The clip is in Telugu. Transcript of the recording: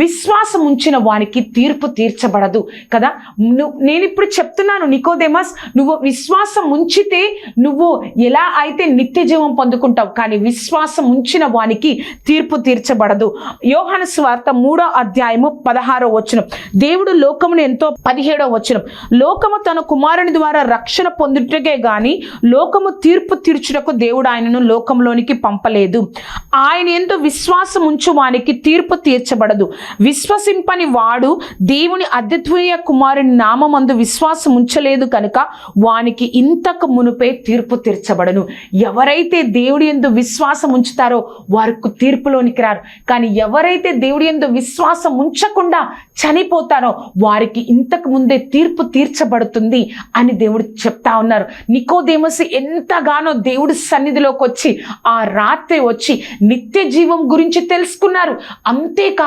విశ్వాసం ఉంచిన వానికి తీర్పు తీర్చబడదు కదా. నేను ఇప్పుడు చెప్తున్నాను, నికోదేమస్, నువ్వు విశ్వాసం ఉంచితే నువ్వు ఎలా అయితే నిత్య జీవం పొందుకుంటావు, కానీ విశ్వాసం ఉంచిన వానికి తీర్పు తీర్చబడదు. యోహాను సువార్త 3వ అధ్యాయము 16వ వచనం, దేవుడు లోకమును ఎంతో 17వ వచనం, లోకము తన కుమారుని ద్వారా రక్షణ పొందుటకే గాని లోకము తీర్పు తీర్చుటకు దేవుడు ఆయనను లోకంలోనికి పంపలేదు. ఆయన ఎందు విశ్వాసం ఉంచు వానికి తీర్పు తీర్చబడదు. విశ్వసింపని వాడు దేవుని అద్వితీయ కుమారుని నామమందు విశ్వాసం ఉంచలేదు కనుక వానికి ఇంతకు మునుపే తీర్పు తీర్చబడను. ఎవరైతే దేవుడి యందు విశ్వాసం ఉంచుతారో వారికి తీర్పులోనికి రారు. కానీ ఎవరైతే దేవుడి యందు విశ్వాసం ఉంచకుండా చనిపోతారో వారికి ఇంతకు ముందే తీర్పు తీర్చబడుతుంది అని దేవుడు చెప్తా ఉన్నారు. నికోదేమస్ ఎంతగానో దేవుడి సన్నిధిలోకి వచ్చి ఆ రాత్రి వచ్చి నిత్య జీవం గురించి తెలుసుకున్నారు. అంతేకాక